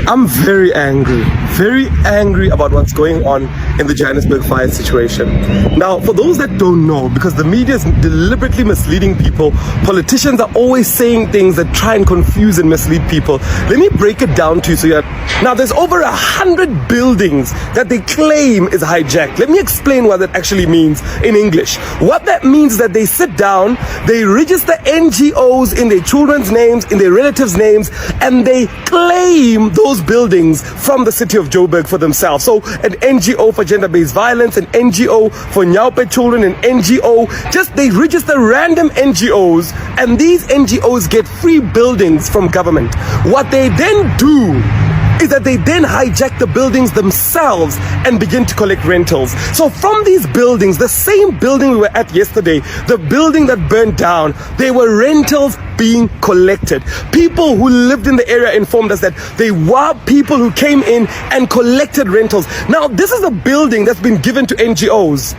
I'm very angry about what's going on in the Johannesburg fire situation. Now, for those that don't know, because the media is deliberately misleading people, politicians are always saying things that try and confuse and mislead people. Let me break it down to you so now there's over 100 buildings that they claim is hijacked. Let me explain what that actually means in English. What that means is that they sit down, they register NGOs in their children's names, in their relatives' names, and they claim those buildings from the city of Joburg for themselves. So an NGO for gender-based violence, an NGO for Nyaupe children, an NGO, they register random NGOs, and these NGOs get free buildings from government. What they then do is that they then hijack the buildings themselves and begin to collect rentals. So from these buildings, the same building we were at yesterday, the building that burned down, there were rentals being collected. People who lived in the area informed us that they were people who came in and collected rentals. Now, this is a building that's been given to NGOs.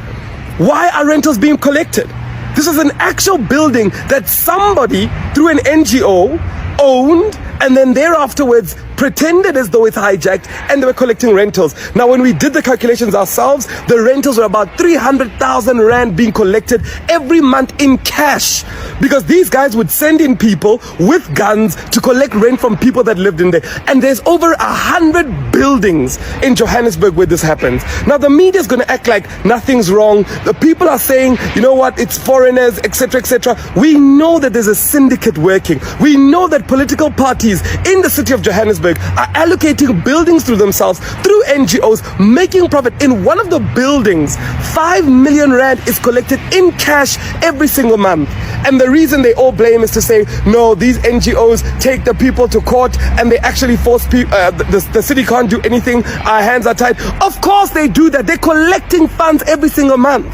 Why are rentals being collected? This is an actual building that somebody through an NGO owned and then thereafterwards pretended as though it's hijacked, and they were collecting rentals. Now, when we did the calculations ourselves, the rentals were about 300,000 rand being collected every month in cash, because these guys would send in people with guns to collect rent from people that lived in there. And there's over 100 buildings in Johannesburg where this happens. Now, the media is going to act like nothing's wrong. The people are saying, you know what, it's foreigners, etc., etc. We know that there's a syndicate working. We know that political parties in the city of Johannesburg are allocating buildings to themselves through NGOs, making profit. In one of the buildings, 5 million rand is collected in cash every single month. And the reason they all blame is to say, no, these NGOs take the people to court and they actually force people, the city can't do anything, our hands are tied. Of course they do that. They're collecting funds every single month.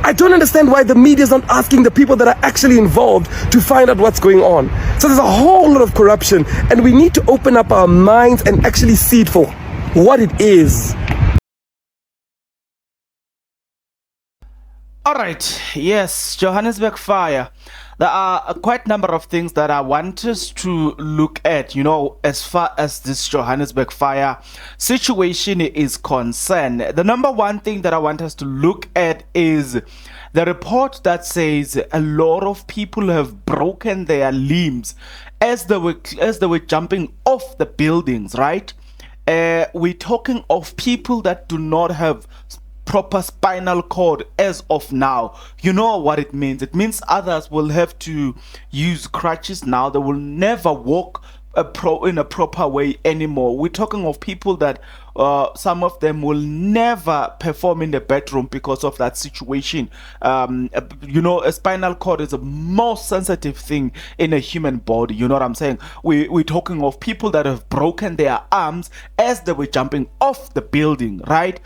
I don't understand why the media is not asking the people that are actually involved to find out what's going on. So there's a whole lot of corruption, and we need to open up our minds and actually see it for what it is. All right, yes, Johannesburg fire. There are quite a number of things that I want us to look at, as far as this Johannesburg fire situation is concerned. The number one thing that I want us to look at is the report that says a lot of people have broken their limbs as they were jumping off the buildings, right? We're talking of people that do not have proper spinal cord as of now. You know what it means. It means others will have to use crutches now. They will never walk in a proper way anymore. We're talking of people that some of them will never perform in the bedroom because of that situation. A spinal cord is a most sensitive thing in a human body. You know what I'm saying? We're talking of people that have broken their arms as they were jumping off the building, right?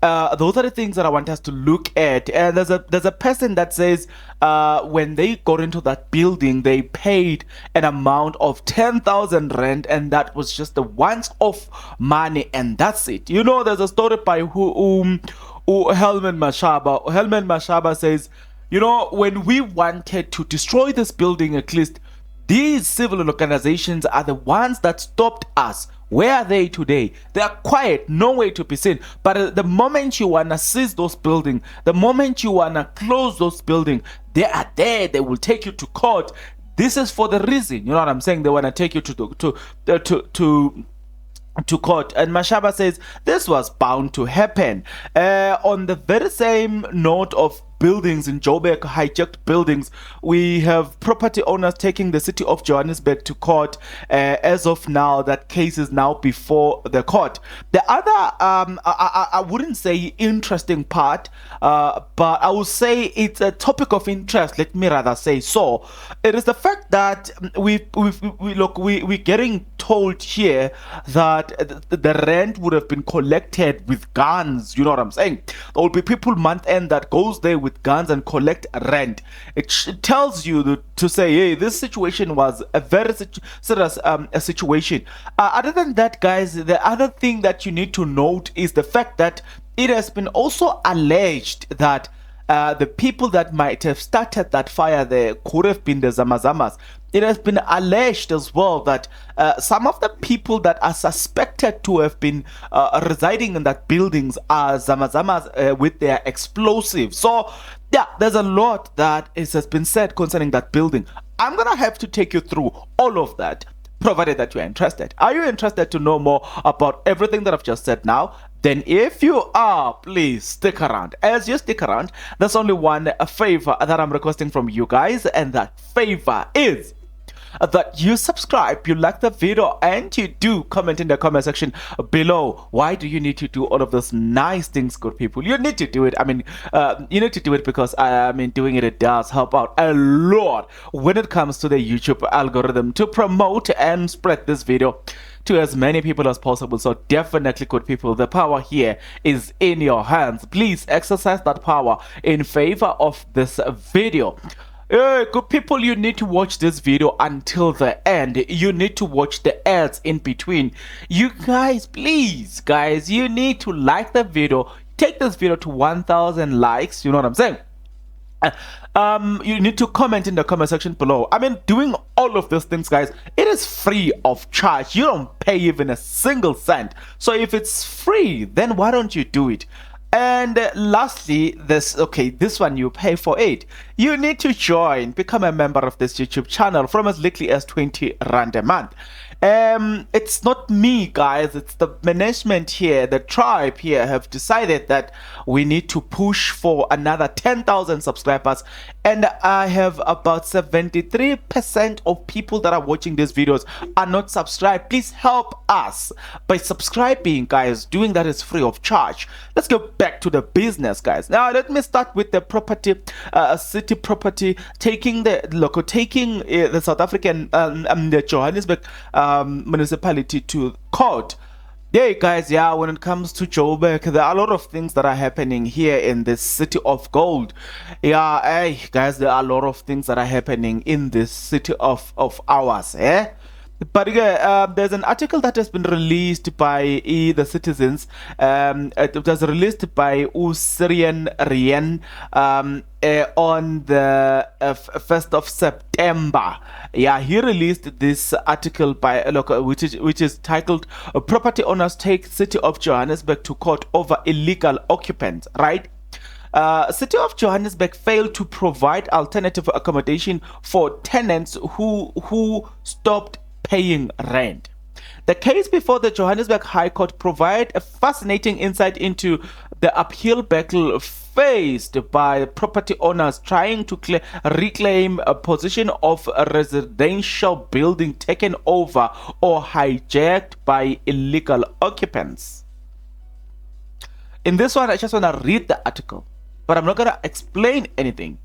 Those are the things that I want us to look at. And there's a person that says when they got into that building, they paid an amount of 10,000 rand, and that was just the once-off money, and that's it. There's a story by Helman Mashaba. Helman Mashaba says, when we wanted to destroy this building, at least these civil organizations are the ones that stopped us. Where are they today? They are quiet, nowhere to be seen. But the moment you want to seize those buildings, the moment you want to close those buildings, they are there. They will take you to court. This is for the reason, you know what I'm saying? They want to take you to court. And Mashaba says this was bound to happen. On the very same note of buildings in Joburg, hijacked buildings, we have property owners taking the city of Johannesburg to court. As of now, that case is now before the court. The other, I wouldn't say interesting part, but I would say it's a topic of interest. Let me rather say so. It is the fact that we're getting told here that the rent would have been collected with guns. You know what I'm saying? There will be people month end that goes there with guns and collect rent. It tells you to say, hey, this situation was a very serious situation. Other than that, guys, the other thing that you need to note is the fact that it has been also alleged that the people that might have started that fire there could have been the Zamazamas. it has been alleged as well that some of the people that are suspected to have been residing in that buildings are zamazamas with their explosives. So yeah, there's a lot that has been said concerning that building. I'm gonna have to take you through all of that, provided that you're interested. Are you interested to know more about everything that I've just said now? Then if you are, please stick around. As you stick around, there's only one favor that I'm requesting from you guys, and that favor is that you subscribe, you like the video, and you do comment in the comment section below. Why do you need to do all of those nice things, good people? You need to do it. I mean, you need to do it because doing it does help out a lot when it comes to the YouTube algorithm to promote and spread this video to as many people as possible. So definitely, good people, the power here is in your hands. Please exercise that power in favor of this video. Good people, you need to watch this video until the end. You need to watch the ads in between. You guys, please, guys, you need to like the video. Take this video to 1,000 likes. You know what I'm saying? You need to comment in the comment section below. I mean, doing all of these things, guys, it is free of charge. You don't pay even a single cent. So if it's free, then why don't you do it? And lastly, this one you pay for it. You need to join, become a member of this YouTube channel from as little as 20 Rand a month. It's not me, guys, it's the management here, the tribe here have decided that we need to push for another 10,000 subscribers, and I have about 73% of people that are watching these videos are not subscribed. Please help us by subscribing, guys. Doing that is free of charge. Let's go back to the business, guys. Now let me start with the property, city property taking the South African the Johannesburg municipality to court. Yeah, guys, yeah, when it comes to Joburg, there are a lot of things that are happening here in this city of gold. Yeah, hey, guys, there are a lot of things that are happening in this city of ours, eh? But there's an article that has been released by the citizens. It was released by Syrian Rien on the 1st of September. Yeah, he released this article by which is titled "Property Owners Take City of Johannesburg to Court Over Illegal Occupants." Right? City of Johannesburg failed to provide alternative accommodation for tenants who stopped paying rent. The case before the Johannesburg High Court provide a fascinating insight into the uphill battle faced by property owners trying to reclaim a position of a residential building taken over or hijacked by illegal occupants. In this one, I just want to read the article, but I'm not going to explain anything.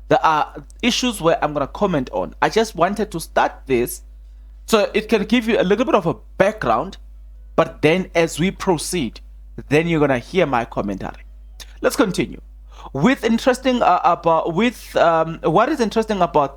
There are issues where I'm going to comment on. I just wanted to start this so it can give you a little bit of a background, but then as we proceed, then you're gonna hear my commentary. Let's continue. What is interesting about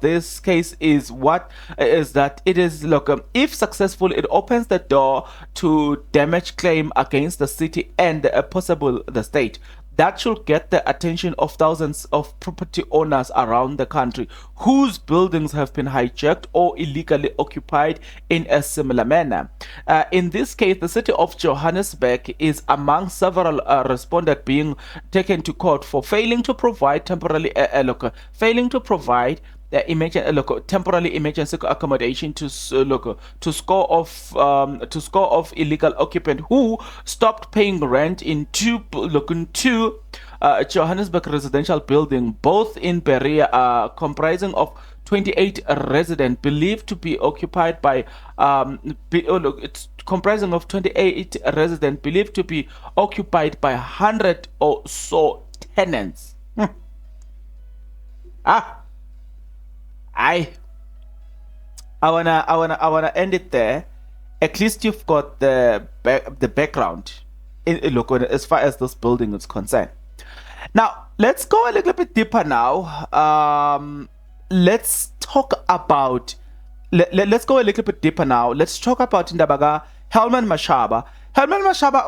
this case is that it is if successful, it opens the door to damage claim against the city and the state. That should get the attention of thousands of property owners around the country whose buildings have been hijacked or illegally occupied in a similar manner. In this case, the city of Johannesburg is among several respondents being taken to court for failing to provide temporary temporary emergency accommodation to score off illegal occupant who stopped paying rent in two Johannesburg residential building, both in Berea, comprising of 28 residents believed to be occupied by it's comprising of 28 residents believed to be occupied by 100 or so tenants. I wanna end it there. At least you've got the background as far as this building is concerned. Now let's go a little bit deeper now. Let's talk about let's go a little bit deeper now. Let's talk about Ndabaga Helman Mashaba. Helman Mashaba,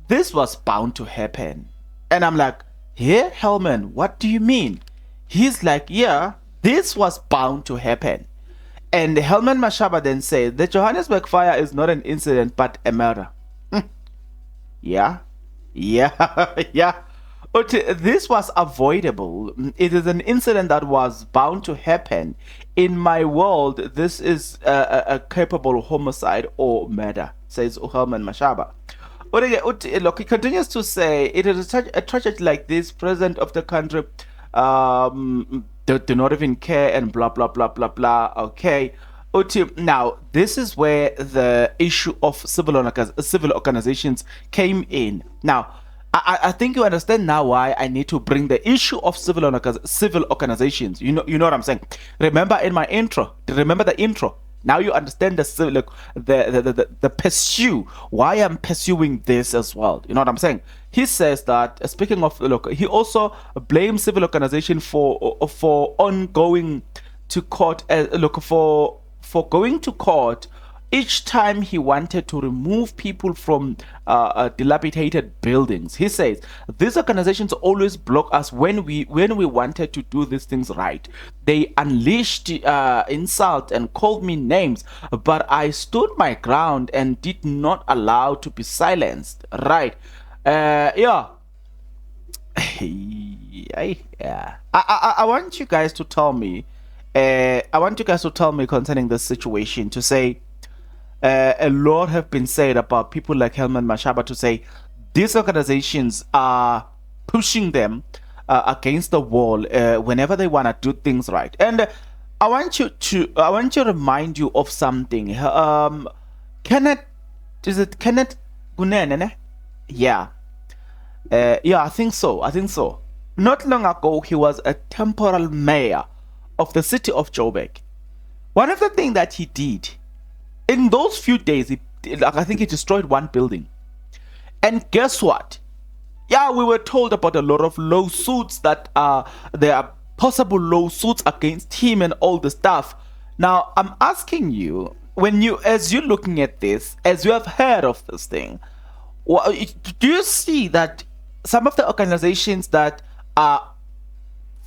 this was bound to happen. And I'm like, yeah, Helman, what do you mean? He's like, yeah, this was bound to happen. And Helman Mashaba then said, the Johannesburg fire is not an incident but a murder. Yeah, yeah. But this was avoidable. It is an incident that was bound to happen. In my world, this is a capable homicide or murder, says Helman Mashaba. Look, he continues to say, it is a tragedy like this, president of the country do not even care and blah, blah, blah, blah, blah. Okay. Now, this is where the issue of civil organizations came in. Now, I think you understand now why I need to bring the issue of civil organizations. You know what I'm saying. Remember in my intro. Remember the intro. Now you understand the pursue, why I'm pursuing this as well. You know what I'm saying? He says that, speaking of, look, he also blames civil organization for ongoing to court, for going to court each time he wanted to remove people from dilapidated buildings. He says these organizations always block us when we wanted to do these things right. They unleashed insult and called me names, but I stood my ground and did not allow to be silenced. Right? Yeah. Yeah. I want you guys to tell me. I want you guys to tell me concerning this situation. To say. A lot have been said about people like Helman Mashaba, to say these organizations are pushing them against the wall whenever they want to do things right. And I want to remind you of something. Kenneth Gunene? Yeah. Yeah, I think so. Not long ago, he was a temporal mayor of the city of Joburg. One of the things that he did, in those few days, I think he destroyed one building. And guess what? Yeah, we were told about a lot of lawsuits that there are possible lawsuits against him and all the stuff. Now, I'm asking you, as you're looking at this, as you have heard of this thing, do you see that some of the organizations that are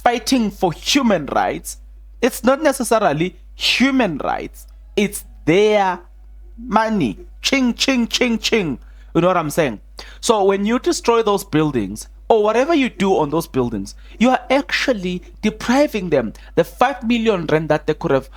fighting for human rights, it's not necessarily human rights, it's their money. Ching, ching, ching, ching. You know what I'm saying? So when you destroy those buildings, or whatever you do on those buildings, you are actually depriving them the 5 million rand that they could have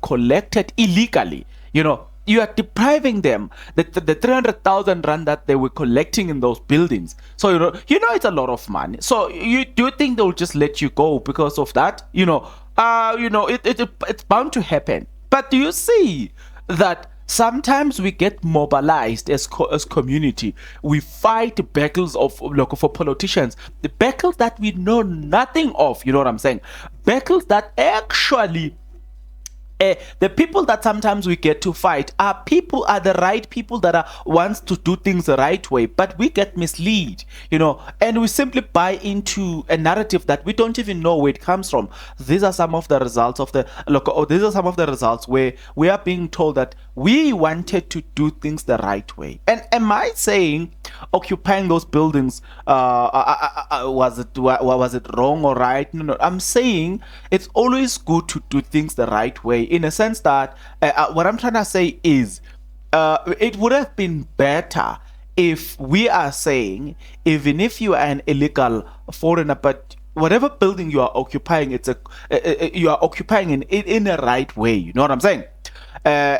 collected illegally. You know, you are depriving them the 300,000 rand that they were collecting in those buildings. So you know it's a lot of money. So you do think they'll just let you go because of that? It's bound to happen. But do you see that sometimes we get mobilized as community? We fight battles for politicians, the battles that we know nothing of. You know what I'm saying? Battles that actually the people that sometimes we get to fight are the right people that wants to do things the right way, but we get misled, and we simply buy into a narrative that we don't even know where it comes from. These are some of the results of these are some of the results where we are being told that we wanted to do things the right way. And am I saying occupying those buildings was it wrong or right? No. I'm saying it's always good to do things the right way, in a sense that what I'm trying to say is it would have been better if we are saying, even if you are an illegal foreigner, but whatever building you are occupying, you are occupying in a right way. You know what I'm saying?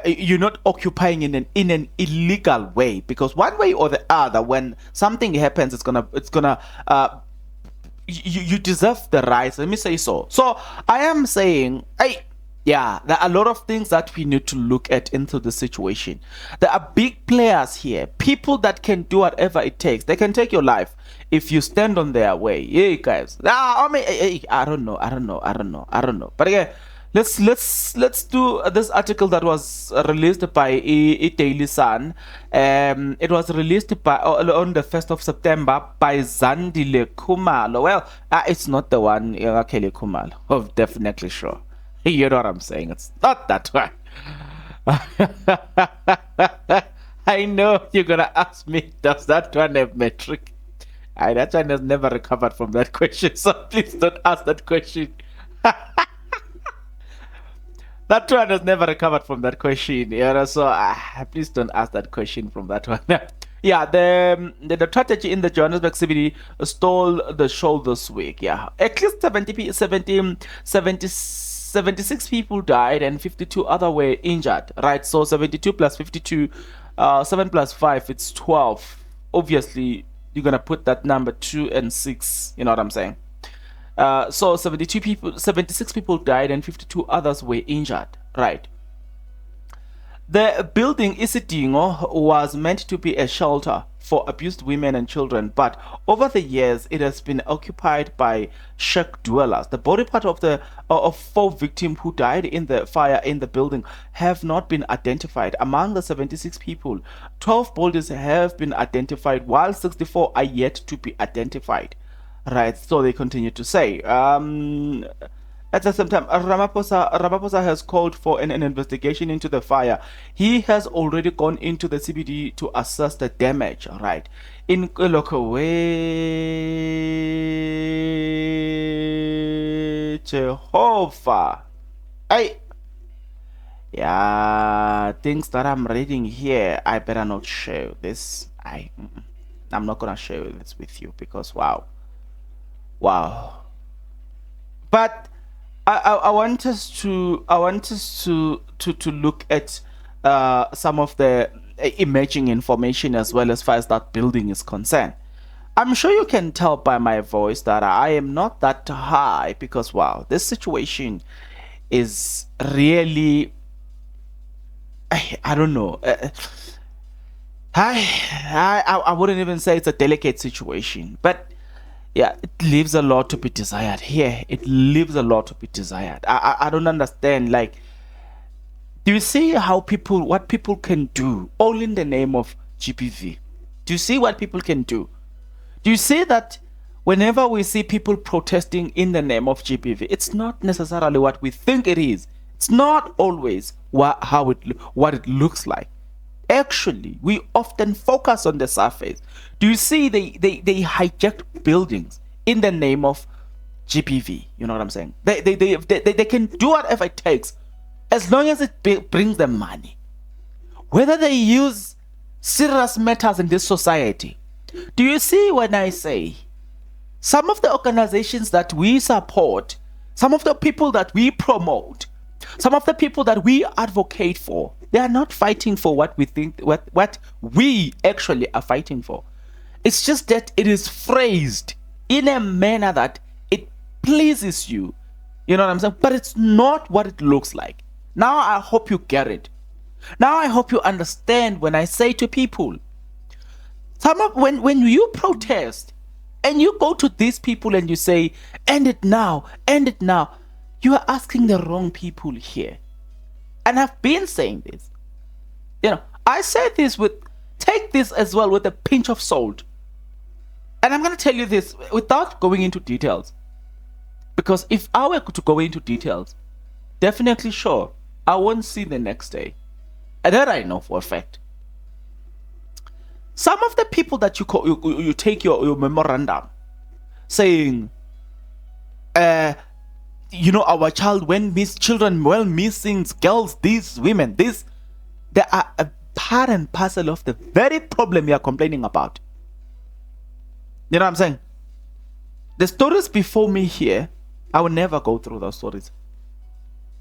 You're not occupying in an illegal way, because one way or the other, when something happens, it's gonna you deserve the rights. Let me say so. So I am saying, there are a lot of things that we need to look at into the situation. There are big players here, people that can do whatever it takes. They can take your life if you stand on their way. Yeah, guys. I don't know. But again, let's do this article that was released by Daily Sun. It was released on the 1st of September by Zandile Khumalo. Well, it's not the one, Kelly Khumalo. Oh, definitely sure. You know what I'm saying? It's not that one. I know you're gonna ask me, does that one have metric? That one has never recovered from that question, so please don't ask that question. That one has never recovered from that question. So please don't ask that question from that one. Yeah, the strategy in the Johannesburg CBD stole the show this week. Yeah, at least 76 people died and 52 other were injured. Right, so 72 plus 52, 7 plus 5, it's 12. Obviously, you're gonna put that number 2 and 6. You know what I'm saying? So 76 people died and 52 others were injured. Right. The building Isidingo was meant to be a shelter for abused women and children, but over the years it has been occupied by shack dwellers. The body part of 4 victims who died in the fire in the building have not been identified. Among the 76 people, 12 bodies have been identified, while 64 are yet to be identified. Right, so they continue to say. At the same time, Ramaphosa has called for an investigation into the fire. He has already gone into the CBD to assess the damage. Right, in Kolokwe, Jehovah. Yeah, things that I'm reading here, I better not share this. I'm not gonna share this with you because wow. But I want us to look at some of the emerging information as well as far as that building is concerned. I'm sure you can tell by my voice that I am not that high because wow, this situation is really I don't know. I wouldn't even say it's a delicate situation, but yeah, it leaves a lot to be desired here. It leaves a lot to be desired. I don't understand. Like, do you see what people can do all in the name of GBV? Do you see what people can do? Do you see that whenever we see people protesting in the name of GBV, it's not necessarily what we think it is. It's not always what it looks like. Actually, we often focus on the surface. Do you see they hijacked buildings in the name of GBV? You know what I'm saying? They can do whatever it takes as long as it brings them money. Whether they use serious matters in this society. Do you see when I say some of the organizations that we support, some of the people that we promote, some of the people that we advocate for, they are not fighting for what we think, what we actually are fighting for. It's just that it is phrased in a manner that it pleases you. You know what I'm saying? But it's not what it looks like. Now I hope you get it. Now I hope you understand when I say to people, when you protest and you go to these people and you say, end it now, you are asking the wrong people here. And I've been saying this. I say this take this as well with a pinch of salt. And I'm going to tell you this without going into details. Because if I were to go into details, definitely sure, I won't see the next day. And that I know for a fact. Some of the people that you take your memorandum saying, our children went missing, girls, these women, they are a part and parcel of the very problem we are complaining about. You know what I'm saying? The stories before me here, I will never go through those stories.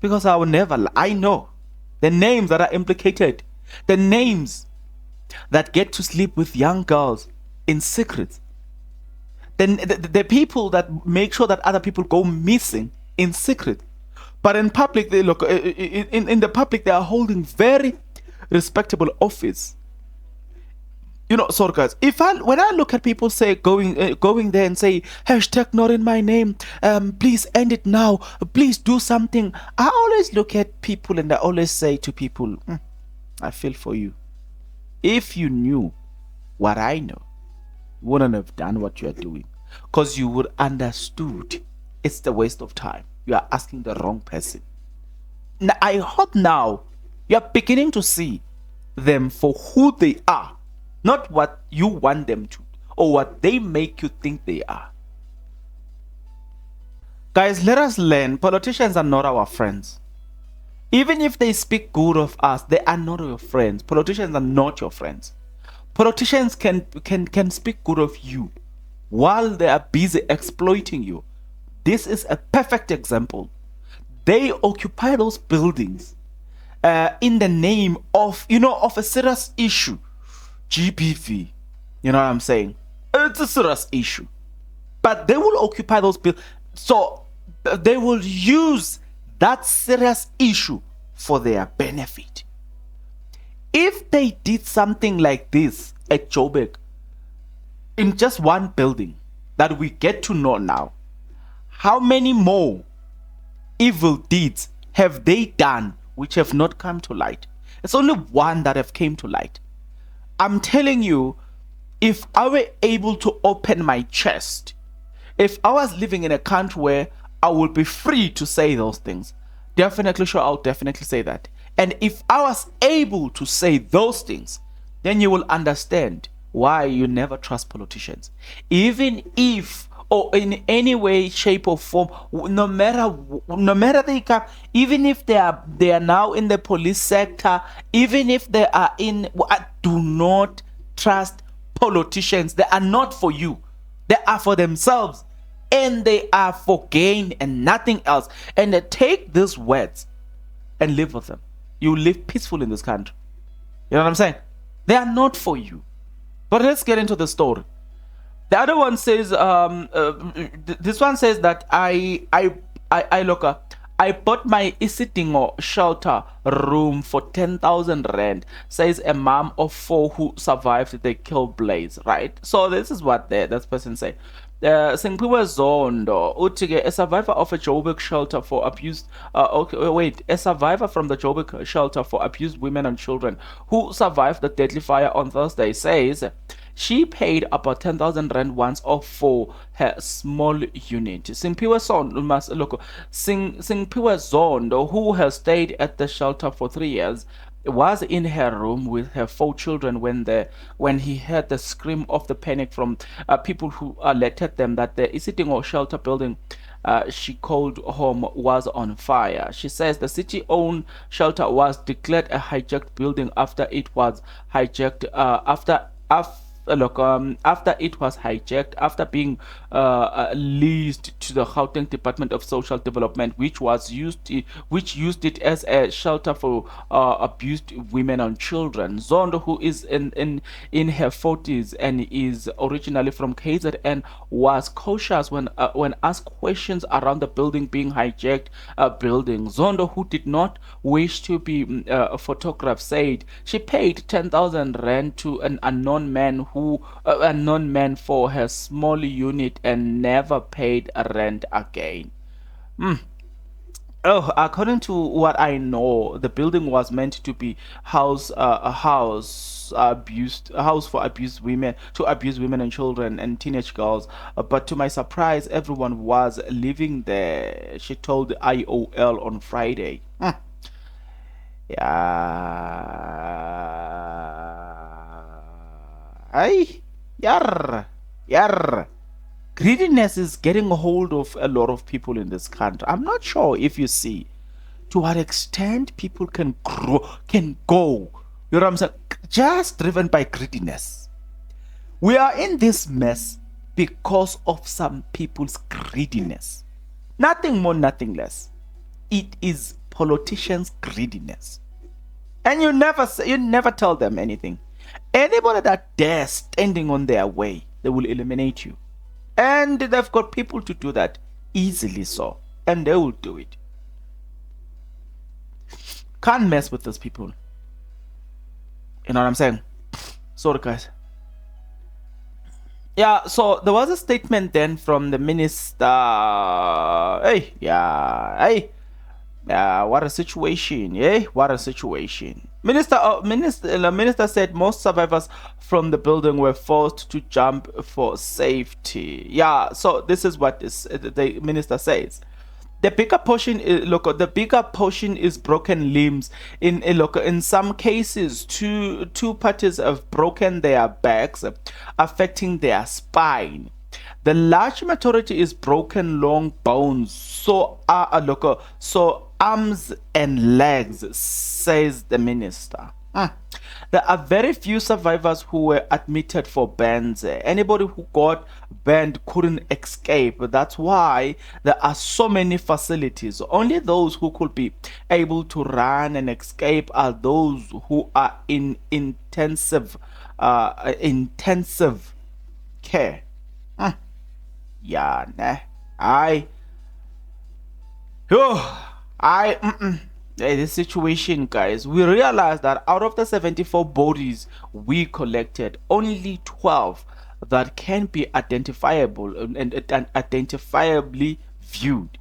Because I know the names that are implicated, the names that get to sleep with young girls in secret, the people that make sure that other people go missing in secret, but in public they look in the public they are holding very respectable office. Sorry guys, when I look at people say going there and say hashtag not in my name, please end it now, please do something, I always look at people and I always say to people, I feel for you. If you knew what I know, you wouldn't have done what you are doing, because you would understood it's the waste of time. You are asking the wrong person. Now, I hope now you are beginning to see them for who they are, not what you want them to or what they make you think they are. Guys, let us learn. Politicians are not our friends. Even if they speak good of us, they are not your friends. Politicians are not your friends. Politicians can speak good of you while they are busy exploiting you. This is a perfect example. They occupy those buildings in the name of, of a serious issue. GBV. You know what I'm saying? It's a serious issue. But they will occupy those buildings. So they will use that serious issue for their benefit. If they did something like this at Joburg, in just one building that we get to know now, how many more evil deeds have they done which have not come to light? It's only one that have came to light. I'm telling you, if I were able to open my chest, if I was living in a country where I would be free to say those things, definitely sure I'll definitely say that. And if I was able to say those things, then you will understand why you never trust politicians. Even if, or in any way, shape, or form, no matter they come, even if they are now in the police sector, even if they are in, do not trust politicians. They are not for you. They are for themselves, and they are for gain and nothing else. And they take these words and live with them. You live peaceful in this country. You know what I'm saying? They are not for you. But let's get into the story. The other one says, this one says that I bought my Isitingo shelter room for 10,000 rand, says a mom of 4 who survived the kill blaze, right? So this is what this person said. Singpiwe Zondo, utige, a survivor of a Joburg shelter for abused, a survivor from the Joburg shelter for abused women and children who survived the deadly fire on Thursday, says she paid about 10,000 rand once off for her small unit. Singpiwe Zondo, who has stayed at the shelter for 3 years, was in her room with her 4 children when he heard the scream of the panic from people who alerted them that the Isitingo shelter building she called home was on fire. She says the city-owned shelter was declared a hijacked building after it was hijacked after being leased to the Gauteng Department of Social Development, which used it as a shelter for abused women and children. Zondo, who is in her 40s and is originally from KZN, was cautious when asked questions around the building being hijacked building. Zondo, who did not wish to be photographed, said she paid 10,000 rand to an unknown man for her small unit and never paid rent again. Oh, according to what I know, the building was meant to be a house for abused women, to abuse women and children and teenage girls. But to my surprise, everyone was living there. She told IOL on Friday. Yeah. Ay, yar. Greediness is getting a hold of a lot of people in this country. I'm not sure if you see to what extent people can go. You know what I'm saying? Just driven by greediness. We are in this mess because of some people's greediness. Nothing more, nothing less. It is politicians' greediness. And you never tell them anything. Anybody that dares standing on their way, they will eliminate you. And they've got people to do that easily so. And they will do it. Can't mess with those people. You know what I'm saying? Sorry, guys. Yeah, so there was a statement then from the minister. What a situation. What a situation. Minister said most survivors from the building were forced to jump for safety. Yeah, so this is what the minister says. The bigger portion is broken limbs. In some cases, two parties have broken their backs, affecting their spine. The large majority is broken long bones. So arms and legs, says the minister. There are very few survivors who were admitted for burns. Anybody who got burned couldn't escape. That's why there are so many facilities. Only those who could be able to run and escape are those who are in intensive care. Yeah, nah. This situation, guys, we realized that out of the 74 bodies we collected, only 12 that can be identifiable and identifiably viewed.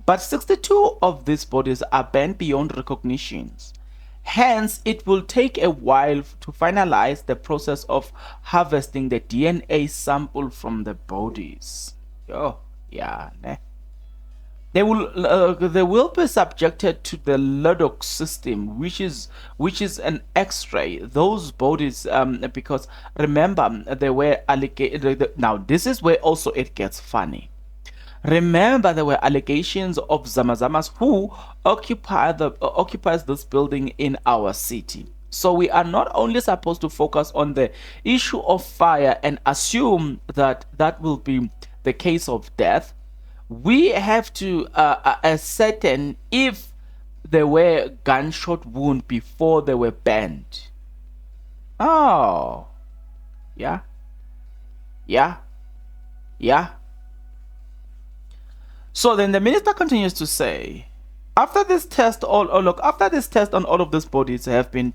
But 62 of these bodies are banned beyond recognitions. Hence, it will take a while to finalize the process of harvesting the DNA sample from the bodies. They will be subjected to the LODOX system, which is an X-ray. Those bodies, because remember, they were allocated. Now, this is where also it gets funny. Remember, there were allegations of Zamazamas who occupies this building in our city. So we are not only supposed to focus on the issue of fire and assume that that will be the case of death. We have to ascertain if there were gunshot wound before they were banned. Oh, yeah. So then the minister continues to say, after this test on all of these bodies have been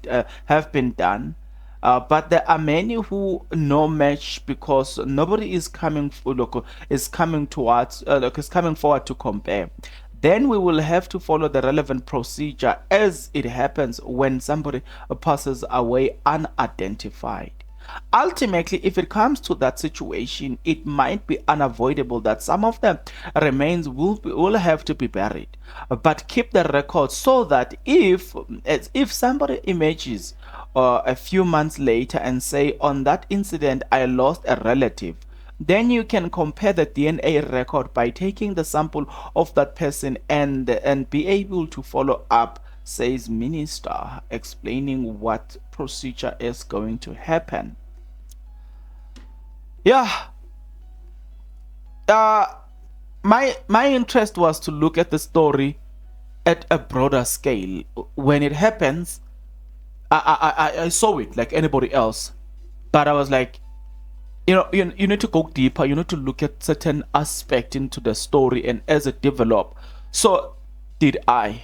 done, but there are many who no match because nobody is coming forward to compare. Then we will have to follow the relevant procedure as it happens when somebody passes away unidentified. Ultimately, if it comes to that situation, it might be unavoidable that some of the remains will have to be buried. But keep the record so that if somebody emerges a few months later and say, on that incident I lost a relative, then you can compare the DNA record by taking the sample of that person and be able to follow up, says minister, explaining what procedure is going to happen. My interest was to look at the story at a broader scale. When it happens, I saw it like anybody else, but I was like, you need to go deeper. You need to look at certain aspect into the story and as it developed. So did I,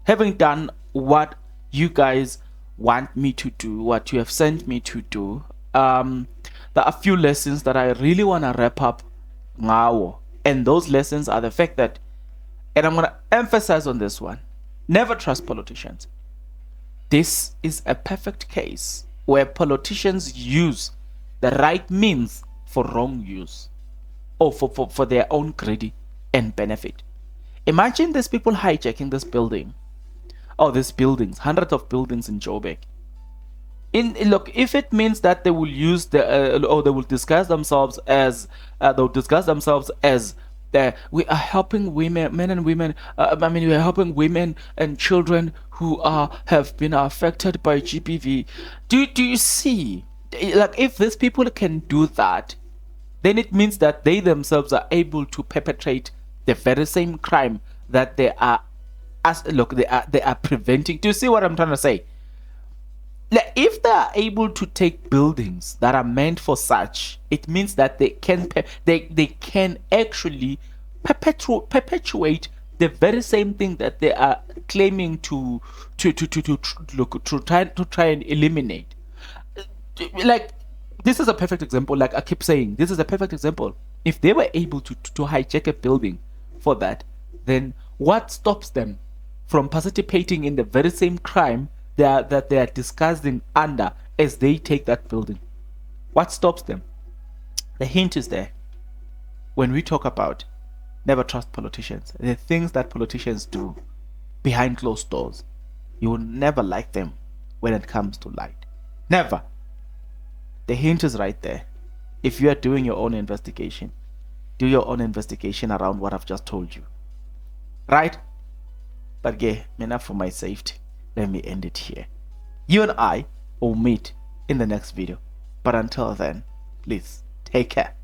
having done what you guys want me to do, what you have sent me to do. There are a few lessons that I really want to wrap up now, and those lessons are the fact that, and I'm going to emphasize on this one, never trust politicians. This is a perfect case where politicians use the right means for wrong use, or for their own greedy and benefit. Imagine these people hijacking this building, or these buildings, hundreds of buildings in Joburg. Look, if it means that they will use or they will disguise themselves as we are helping women, men and women. We are helping women and children who have been affected by GBV. Do you see? Like, if these people can do that, then it means that they themselves are able to perpetrate the very same crime that they are preventing. Do you see what I'm trying to say? Like, if they are able to take buildings that are meant for such, it means that they can actually perpetuate the very same thing that they are claiming to try and eliminate. Like, this is a perfect example. Like I keep saying, this is a perfect example. If they were able to hijack a building for that, then what stops them from participating in the very same crime that they are disguising under as they take that building? What stops them? The hint is there. When we talk about never trust politicians, the things that politicians do behind closed doors, you will never like them when it comes to light. Never. The hint is right there. If you are doing your own investigation, do your own investigation around what I've just told you. Right? But yeah, enough for my safety. Let me end it here. You and I will meet in the next video. But until then, please take care.